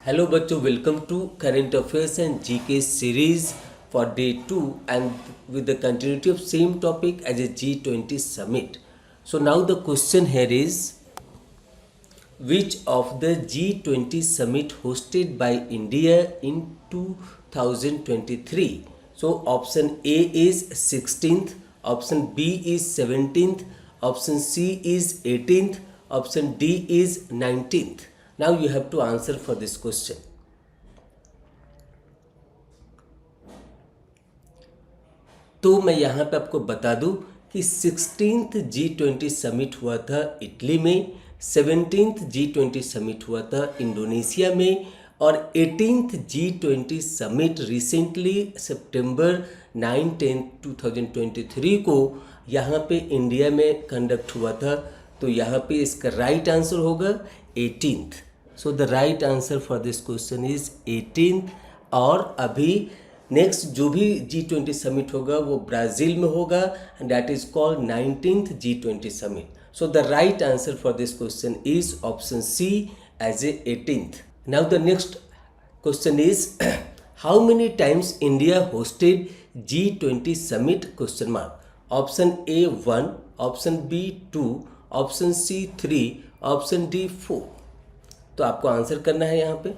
Hello बच्चों, welcome to Current Affairs and GK series for day 2 and with the continuity of same topic as a G20 summit. So now the question here is, which of the G20 summit hosted by India in 2023? So option A is 16th, option B is 17th, option C is 18th, option D is 19th. Now you have to answer for this question. तो मैं यहाँ पे आपको बता दूँ कि 16th G20 summit हुआ था इटली में, 17th G20 समिट हुआ था इंडोनेशिया में और 18th G20 समिट रिसेंटली सितंबर 9-10 2023 को यहाँ पे इंडिया में कंडक्ट हुआ था। तो यहाँ पे इसका राइट आंसर होगा 18th। So the right answer for this question is 18th। और अभी नेक्स्ट जो भी G20 समिट होगा वो ब्राज़ील में होगा and that is called 19th G20 summit. So the right answer for this question is option C as a 18th। Now the next question is how many times India hosted G20 summit question mark. Option A 1, option B 2, option C 3, option D 4। तो आपको answer करना है यहाँ पे।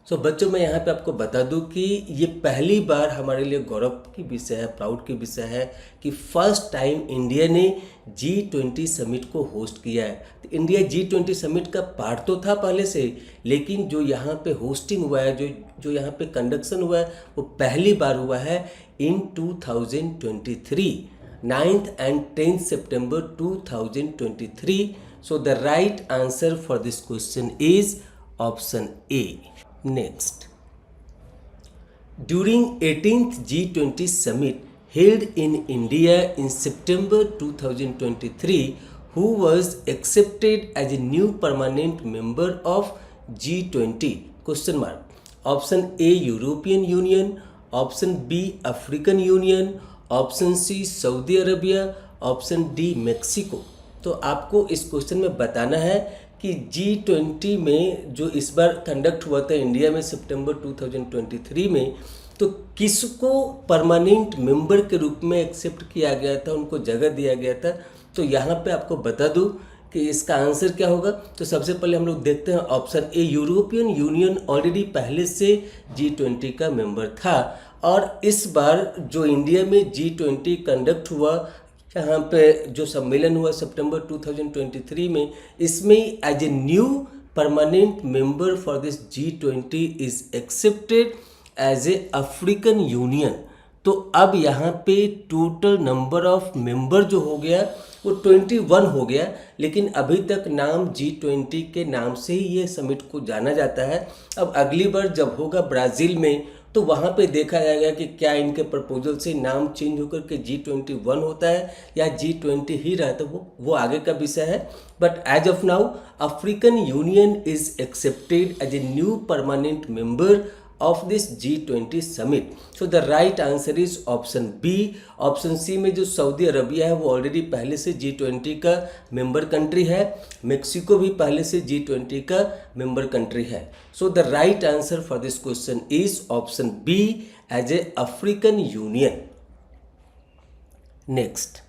सो बच्चों, मैं यहाँ पे आपको बता दूँ कि ये पहली बार हमारे लिए गौरव की विषय है, प्राउड की विषय है कि फर्स्ट टाइम इंडिया ने G20 समिट को होस्ट किया है। तो इंडिया G20 समिट का पार्ट तो था पहले से, लेकिन जो यहाँ पे होस्टिंग हुआ है, जो यहाँ पे कंडक्शन हुआ है, वो पहली बार हुआ है इन 2023, 9th and 10th September 2023. So the right answer for this question is option A. Next, during 18th G20 summit held in India in September 2023, who was accepted as a new permanent member of G20? Question mark. Option A European Union, option B African Union, option C Saudi Arabia, option D Mexico. तो आपको इस question में बताना है कि G20 में जो इस बार कंडक्ट हुआ था इंडिया में सितंबर 2023 में, तो किसको परमानेंट मेंबर के रूप में एक्सेप्ट किया गया था, उनको जगह दिया गया था। तो यहाँ पे आपको बता दूँ कि इसका आंसर क्या होगा। तो सबसे पहले हम लोग देखते हैं option A European union already पहले से G20 का मेंबर था और इस बार जो इंडिया में G20 कंडक्ट हुआ, यहाँ पे जो सम्मेलन हुआ सितंबर 2023 में, इसमें as a new permanent member for this G20 is accepted as a African Union. तो अब यहाँ पे टोटल नंबर ऑफ मेंबर जो हो गया वो 21 हो गया, लेकिन अभी तक नाम G20 के नाम से ही ये समिट को जाना जाता है। अब अगली बार जब होगा ब्राज़ील में, तो वहाँ पे देखा जाएगा कि क्या इनके प्रपोजल से नाम चेंज होकर के G21 होता है या G20 ही रहता है, वो आगे का विषय है। But as of now African Union is accepted as a new permanent member of this G20 summit. So the right answer is option B. Option C में जो सऊदी अरबिया है वो ऑलरेडी पहले से G20 का मेंबर कंट्री है, Mexico भी पहले से G20 का मेंबर कंट्री है। So the right answer for this question is option B as a African Union. Next,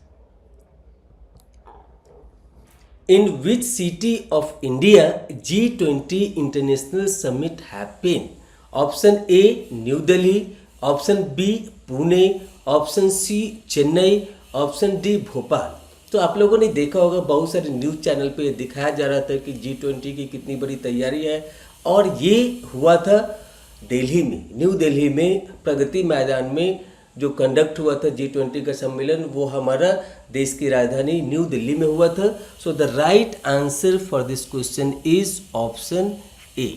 in which city of India G20 international summit happened? Option A new Delhi, option B Pune, option C Chennai, option D Bhopal. तो आप लोगों ने देखा होगा बहुत सारे news channel पे दिखाया जा रहा था कि G20 की कितनी बड़ी तैयारी है, और ये हुआ था दिल्ली में, न्यू दिल्ली में प्रगति मैदान में जो कंडक्ट हुआ था G20 का सम्मेलन, वो हमारा देश की राजधानी न्यू दिल्ली में हुआ था। सो the right answer for this question is option A.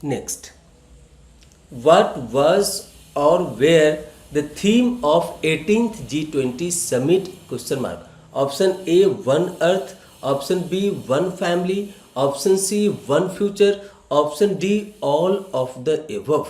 Next, what was or were the theme of 18th G20 summit? Question mark. Option A one earth, option B one family, option C one future, option D all of the above.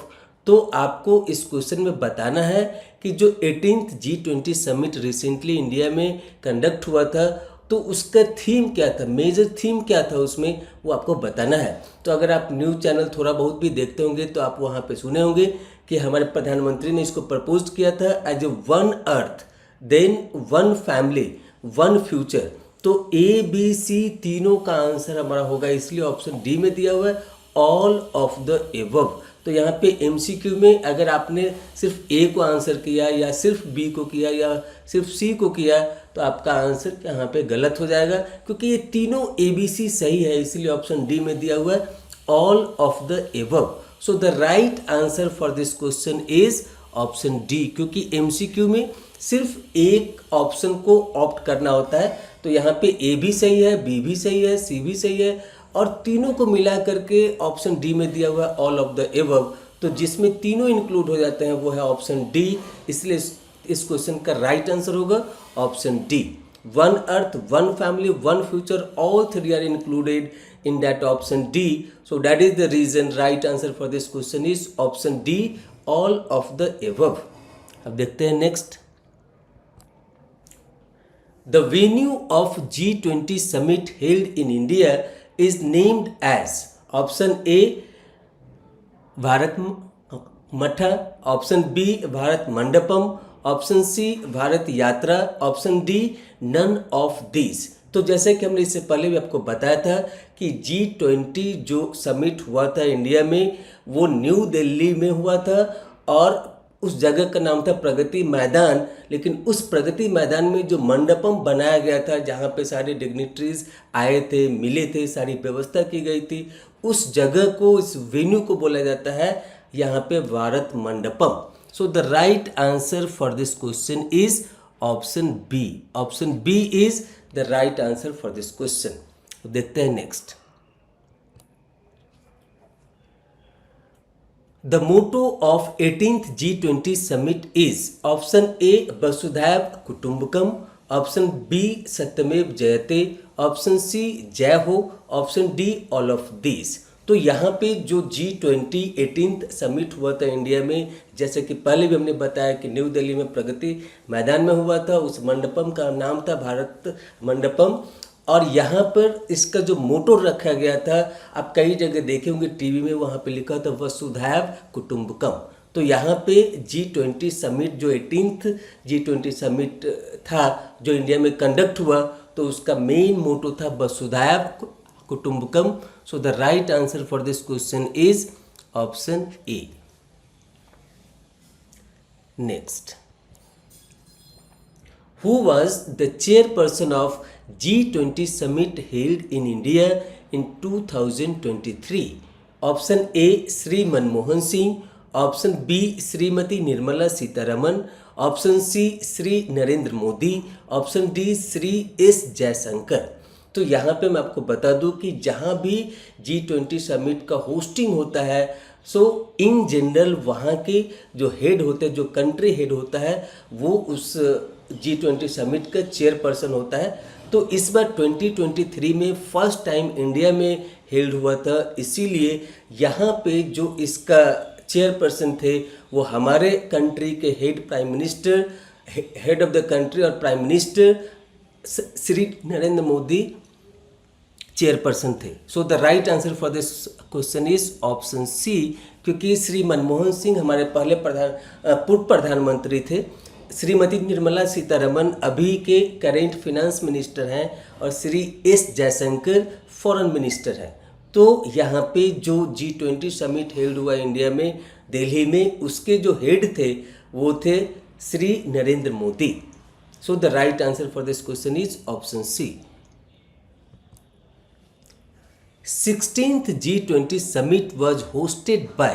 तो आपको इस question में बताना है कि जो 18th G20 summit recently India में conduct हुआ था, तो उसका थीम क्या था, मेजर थीम क्या था उसमें, वो आपको बताना है। तो अगर आप न्यूज़ चैनल थोड़ा बहुत भी देखते होंगे तो आप वहाँ पे सुने होंगे कि हमारे प्रधानमंत्री ने इसको प्रपोज किया था as a one earth then one family one future. तो ए बी सी तीनों का आंसर हमारा होगा, इसलिए ऑप्शन डी में दिया हुआ है ऑल ऑफ द एबव। तो यहाँ पे एमसीक्यू में अगर आपने सिर्फ ए को आंसर किया या सिर्फ बी को किया या सिर्फ सी को किया तो आपका आंसर यहाँ पे गलत हो जाएगा, क्योंकि ये तीनों ए बी सी सही है, इसलिए ऑप्शन डी में दिया हुआ है all of the above. So the right answer for this question is option D, क्योंकि एमसीक्यू में सिर्फ एक ऑप्शन को ऑप्ट करना होता है। तो यहाँ पे ए भी सही है, बी भी सही है, सी भी सही है, और तीनों को मिला करके ऑप्शन डी में दिया हुआ है ऑल ऑफ द एबव। तो जिसमें तीनों इंक्लूड हो जाते हैं वो है ऑप्शन डी, इसलिए इस क्वेश्चन का राइट आंसर होगा option D. One earth, one family, one future, all three are included in that option D. So that is the reason right answer for this question is option D, all of the above. अब देखते हैं next. The venue of G20 summit held in India is named as option A Bharat Matha, option B Bharat Mandapam, option C Bharat Yatra, option D none of these. तो जैसे कि हमने इससे पहले भी आपको बताया था कि G20 जो समिट हुआ था इंडिया में वो न्यू दिल्ली में हुआ था, और उस जगह का नाम था प्रगति मैदान। लेकिन उस प्रगति मैदान में जो मंडपम बनाया गया था जहाँ पे सारे डिग्निटरीज आए थे, मिले थे, सारी व्यवस्था की गई थी, उस जगह को, इस वेन्यू को बोला जाता है यहाँ पे Bharat Mandapam. So the right answer for this question is option B. Option B is the right answer for this question. देखते हैं next. The motto of 18th G20 summit is option A वसुधैव कुटुंबकम, ऑप्शन बी सत्यमेव जयते, option C जय हो, option D all of these. तो यहाँ पे जो G20 18th समिट हुआ था इंडिया में, जैसे कि पहले भी हमने बताया कि न्यू दिल्ली में प्रगति मैदान में हुआ था, उस मंडपम का नाम था भारत मंडपम, और यहाँ पर इसका जो मोटो रखा गया था, आप कई जगह देखे होंगे टीवी में, वहाँ पे लिखा था वसुधैव कुटुंबकम। तो यहाँ पे G20 समिट जो 18th G20 समिट था जो इंडिया में कंडक्ट हुआ, तो उसका मेन मोटो था वसुधैव कुटुंबकम। So the right answer for this question is option A. Next, who was the chairperson of G20 summit held in India in 2023? Option A Shri Manmohan Singh, option B Shrimati Nirmala Sitharaman, option C Shri Narendra Modi, option D Shri S Jaishankar. तो यहाँ पे मैं आपको बता दूं कि जहाँ भी G20 समिट का होस्टिंग होता है, सो इन जनरल वहाँ के जो हेड होते हैं, जो कंट्री हेड होता है, वो उस G20 समिट का चेयरपर्सन होता है। तो इस बार 2023 में फर्स्ट टाइम इंडिया में हेल्ड हुआ था, इसीलिए यहाँ पे जो इसका चेयरपर्सन थे वो हमारे कंट्री के head prime minister, head of the country और prime minister Shri Narendra Modi chairperson थे। So the right answer for this question is option C, क्योंकि श्री मनमोहन सिंह हमारे पहले पूर्व प्रधानमंत्री थे, श्रीमती निर्मला सीतारमन अभी के करेंट फिनेंस मिनिस्टर हैं, और Shri S Jaishankar foreign minister हैं। तो यहाँ पे जो G20 समिट हेल्ड हुआ इंडिया में दिल्ली में, उसके जो हेड थे वो थे Shri Narendra Modi. So the right answer for this question is option C. 16th G20 summit was hosted by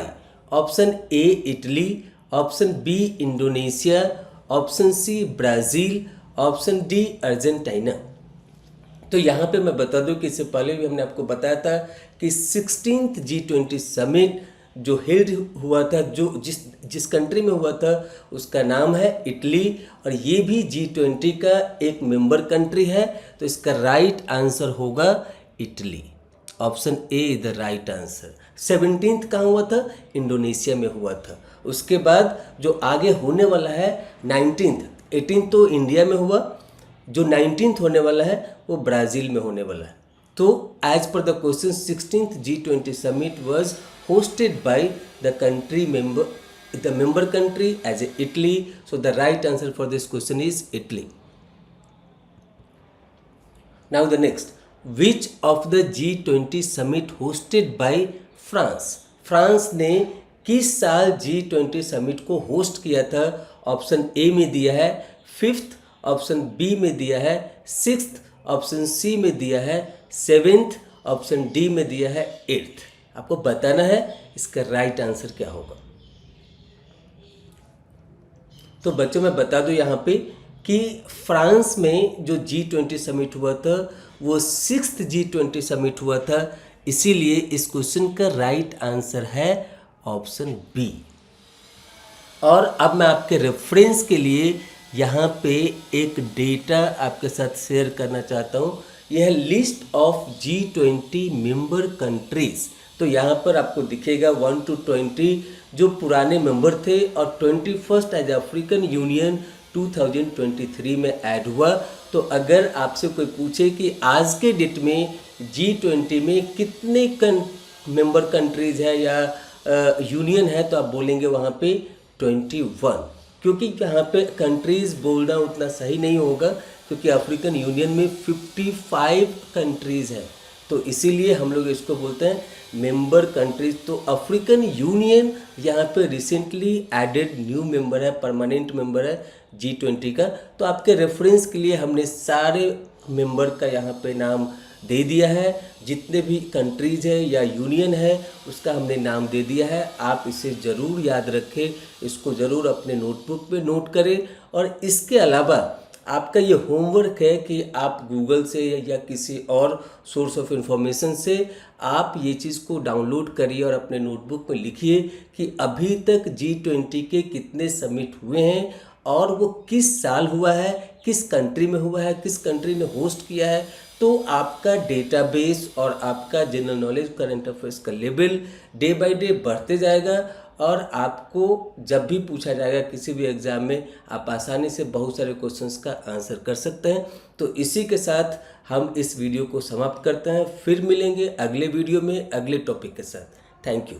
option A Italy, option B Indonesia, option C Brazil, option D Argentina. तो यहाँ पे मैं बता दूं कि इससे पहले भी हमने आपको बताया था कि 16th G20 समिट जो हेल्ड हुआ था, जो जिस कंट्री में हुआ था उसका नाम है इटली, और ये भी G20 का एक मेंबर कंट्री है। तो इसका राइट आंसर होगा Italy. Option A is the right answer. 17th कहाँ हुआ था? इंडोनेशिया में हुआ था। उसके बाद जो आगे होने वाला है 19th, 18th तो इंडिया में हुआ, जो 19th होने वाला है वो ब्राज़ील में होने वाला है। तो as per the question 16th G20 summit was hosted by the member country as a Italy. So the right answer for this question is Italy. Now the next, which of the G20 summit hosted by France? France ने किस साल G20 summit को host किया था? Option A में दिया है 5th, option B में दिया है 6th, ऑप्शन सी में दिया है 7th, ऑप्शन डी में दिया है 8th। आपको बताना है इसका राइट आंसर क्या होगा। तो बच्चों मैं बता दूं यहाँ पे कि फ्रांस में जो G20 समिट हुआ था वो 6th G20 समिट हुआ था, इसीलिए इस क्वेश्चन का राइट आंसर है ऑप्शन बी। और अब मैं आपके रेफरेंस के लिए यहाँ पे एक डेटा आपके साथ शेयर करना चाहता हूँ। यह है list of G20 member countries. तो यहाँ पर आपको दिखेगा 1 to 20 जो पुराने मेंबर थे, और 21st एज अफ्रीकन यूनियन 2023 में ऐड हुआ। तो अगर आपसे कोई पूछे कि आज के डेट में G20 में कितने मेंबर कंट्रीज हैं या यूनियन है, तो आप बोलेंगे वहाँ पे 21, क्योंकि यहाँ पे कंट्रीज बोलना उतना सही नहीं होगा, क्योंकि अफ्रीकन यूनियन में 55 कंट्रीज़ हैं। तो इसीलिए हम लोग इसको बोलते हैं मेंबर कंट्रीज। तो अफ्रीकन यूनियन यहाँ पे रिसेंटली एडेड न्यू मेंबर है, परमानेंट मेंबर है G20 का। तो आपके रेफरेंस के लिए हमने सारे मेंबर का यहाँ पे नाम दे दिया है, जितने भी कंट्रीज है या यूनियन है उसका हमने नाम दे दिया है। आप इसे ज़रूर याद रखें, इसको ज़रूर अपने नोटबुक पे नोट करें। और इसके अलावा आपका ये होमवर्क है कि आप गूगल से या किसी और सोर्स ऑफ इंफॉर्मेशन से आप ये चीज़ को डाउनलोड करिए और अपने नोटबुक में लिखिए कि अभी तक G20 के कितने समिट हुए हैं और वो किस साल हुआ है, किस कंट्री में हुआ है, किस कंट्री ने होस्ट किया है। तो आपका डेटाबेस और आपका जनरल नॉलेज करंट अफेयर्स का लेवल डे बाय डे बढ़ते जाएगा, और आपको जब भी पूछा जाएगा किसी भी एग्ज़ाम में आप आसानी से बहुत सारे क्वेश्चंस का आंसर कर सकते हैं। तो इसी के साथ हम इस वीडियो को समाप्त करते हैं, फिर मिलेंगे अगले वीडियो में अगले टॉपिक के साथ। Thank you.